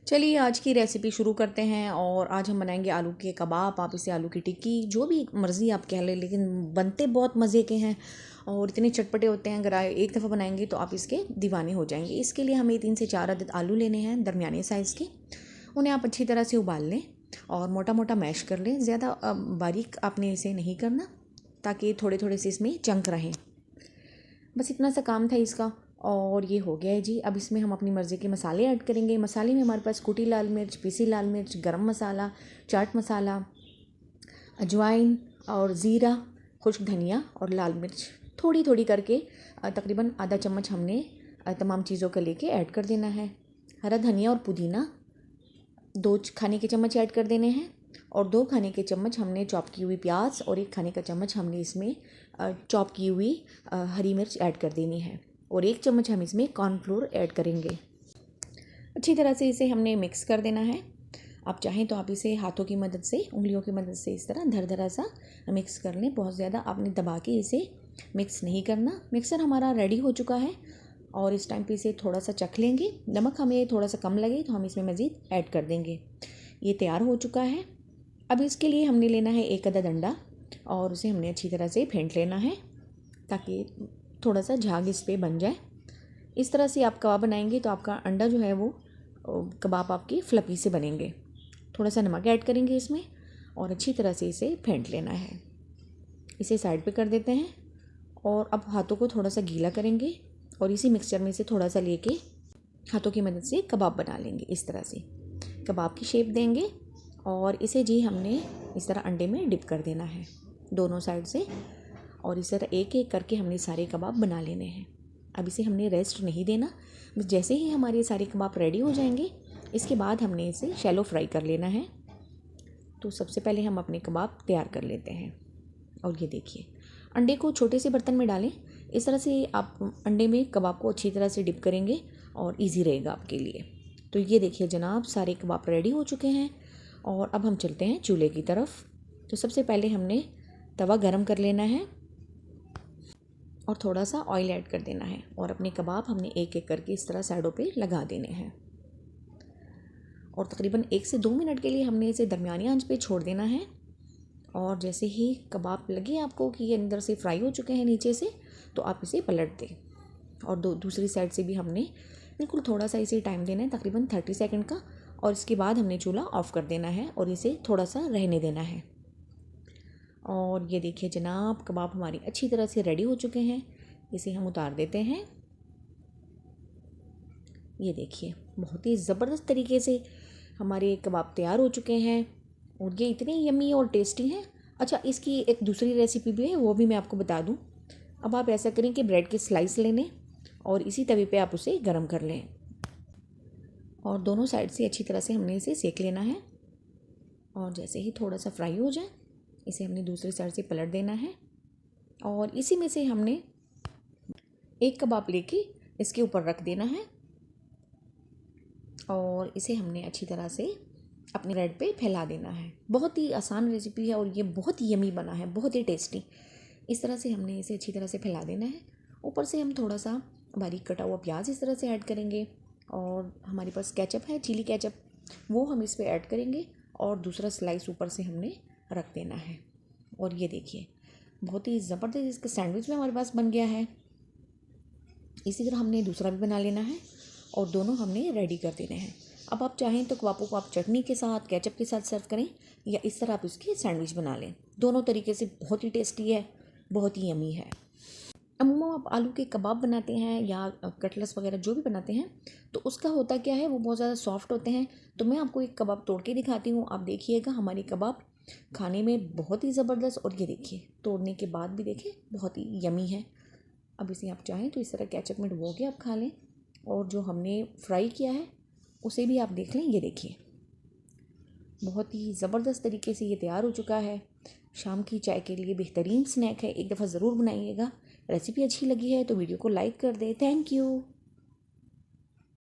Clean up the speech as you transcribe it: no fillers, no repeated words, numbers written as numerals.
चलिए आज की रेसिपी शुरू करते हैं और आज हम बनाएंगे आलू के कबाब। आप इसे आलू की टिक्की जो भी मर्ज़ी आप कह लें, लेकिन बनते बहुत मज़े के हैं और इतने चटपटे होते हैं। अगर एक दफ़ा बनाएंगे तो आप इसके दीवाने हो जाएंगे। इसके लिए हमें 3 से 4 अदद आलू लेने हैं, दरमियाने साइज़ के। उन्हें आप अच्छी तरह से उबाल लें और मोटा मोटा मैश कर लें। ज़्यादा बारीक आपने इसे नहीं करना, ताकि थोड़े थोड़े से इसमें चंक रहें। बस इतना सा काम था इसका और ये हो गया है जी। अब इसमें हम अपनी मर्ज़ी के मसाले ऐड करेंगे। मसाले में हमारे पास कुटी लाल मिर्च, पीसी लाल मिर्च, गरम मसाला, चाट मसाला, अजवाइन और ज़ीरा, खुश्क धनिया और लाल मिर्च थोड़ी थोड़ी करके तकरीबन आधा चम्मच हमने तमाम चीज़ों का लेके ऐड कर देना है। हरा धनिया और पुदीना 2 खाने के चम्मच ऐड कर देने हैं और 2 खाने के चम्मच हमने चॉप की हुई प्याज और 1 खाने का चम्मच हमने इसमें चॉप की हुई हरी मिर्च ऐड कर देनी है और 1 चम्मच हम इसमें कॉर्नफ्लोर ऐड करेंगे। अच्छी तरह से इसे हमने मिक्स कर देना है। आप चाहें तो आप इसे हाथों की मदद से, उंगलियों की मदद से इस तरह धर सा मिक्स कर लें। बहुत ज़्यादा आपने दबा के इसे मिक्स नहीं करना। मिक्सर हमारा रेडी हो चुका है और इस टाइम पे इसे थोड़ा सा चख लेंगे। नमक हमें थोड़ा सा कम लगे तो हम इसमें मज़ीद ऐड कर देंगे। ये तैयार हो चुका है। अब इसके लिए हमने लेना है 1 अदद अंडा और उसे हमने अच्छी तरह से फेंट लेना है, ताकि थोड़ा सा झाग इस पर बन जाए। इस तरह से आप कबाब बनाएंगे तो आपका अंडा जो है वो कबाब आपके फ्लफी से बनेंगे। थोड़ा सा नमक ऐड करेंगे इसमें और अच्छी तरह से इसे फेंट लेना है। इसे साइड पे कर देते हैं और अब हाथों को थोड़ा सा गीला करेंगे और इसी मिक्सचर में से थोड़ा सा लेके हाथों की मदद से कबाब बना लेंगे। इस तरह से कबाब की शेप देंगे और इसे जी हमने इस तरह अंडे में डिप कर देना है दोनों साइड से और इस तरह एक एक करके हमने सारे कबाब बना लेने हैं। अब इसे हमने रेस्ट नहीं देना। बस जैसे ही हमारे सारे कबाब रेडी हो जाएंगे, इसके बाद हमने इसे शैलो फ्राई कर लेना है। तो सबसे पहले हम अपने कबाब तैयार कर लेते हैं और ये देखिए, अंडे को छोटे से बर्तन में डालें। इस तरह से आप अंडे में कबाब को अच्छी तरह से डिप करेंगे और ईजी रहेगा आपके लिए। तो ये देखिए जनाब, सारे कबाब रेडी हो चुके हैं और अब हम चलते हैं चूल्हे की तरफ। तो सबसे पहले हमने तवा गरम कर लेना है और थोड़ा सा ऑयल ऐड कर देना है और अपने कबाब हमने एक एक करके इस तरह साइडों पे लगा देने हैं और तकरीबन 1 से 2 मिनट के लिए हमने इसे दरमियानी आंच पे छोड़ देना है। और जैसे ही कबाब लगे आपको कि ये अंदर से फ्राई हो चुके हैं नीचे से, तो आप इसे पलट दें और दूसरी साइड से भी हमने बिल्कुल थोड़ा सा इसे टाइम देना है, तकरीबन 30 सेकंड का। और इसके बाद हमने चूल्हा ऑफ़ कर देना है और इसे थोड़ा सा रहने देना है। और ये देखिए जनाब, कबाब हमारी अच्छी तरह से रेडी हो चुके हैं। इसे हम उतार देते हैं। ये देखिए, बहुत ही ज़बरदस्त तरीके से हमारे कबाब तैयार हो चुके हैं और ये इतने यम्मी और टेस्टी हैं। अच्छा, इसकी एक दूसरी रेसिपी भी है, वो भी मैं आपको बता दूं। अब आप ऐसा करें कि ब्रेड के स्लाइस ले लें और इसी तवे पे आप उसे गर्म कर लें और दोनों साइड से अच्छी तरह से हमने इसे सेक लेना है। और जैसे ही थोड़ा सा फ्राई हो जाए, इसे हमने दूसरी साइड से पलट देना है और इसी में से हमने एक कबाब लेके इसके ऊपर रख देना है और इसे हमने अच्छी तरह से अपने ब्रेड पे फैला देना है। बहुत ही आसान रेसिपी है और ये बहुत ही यमी बना है, बहुत ही टेस्टी। इस तरह से हमने इसे अच्छी तरह से फैला देना है। ऊपर से हम थोड़ा सा बारीक कटा हुआ प्याज इस तरह से ऐड करेंगे और हमारे पास केचप है, चिली केचप, वो हम इस पर ऐड करेंगे और दूसरा स्लाइस ऊपर से हमने रख देना है। और ये देखिए, बहुत ही ज़बरदस्त इसका सैंडविच भी हमारे पास बन गया है। इसी तरह हमने दूसरा भी बना लेना है और दोनों हमने रेडी कर देने हैं। अब आप चाहें तो कबाबों को आप चटनी के साथ, केचप के साथ सर्व करें या इस तरह आप इसके सैंडविच बना लें। दोनों तरीके से बहुत ही टेस्टी है, बहुत ही यमी है। अमूमन आप आलू के कबाब बनाते हैं या कटलेट्स वगैरह जो भी बनाते हैं, तो उसका होता क्या है, वो बहुत ज़्यादा सॉफ्ट होते हैं। तो मैं आपको एक कबाब तोड़ के दिखाती हूँ। आप देखिएगा, हमारी कबाब खाने में बहुत ही ज़बरदस्त, और ये देखिए तोड़ने के बाद भी देखिए बहुत ही यमी है। अब इसे आप चाहें तो इस तरह केचप में डुबो के आप खा लें और जो हमने फ्राई किया है उसे भी आप देख लें। ये देखिए, बहुत ही ज़बरदस्त तरीके से ये तैयार हो चुका है। शाम की चाय के लिए बेहतरीन स्नैक है, एक दफ़ा ज़रूर बनाइएगा। रेसिपी अच्छी लगी है तो वीडियो को लाइक कर दें। Thank you.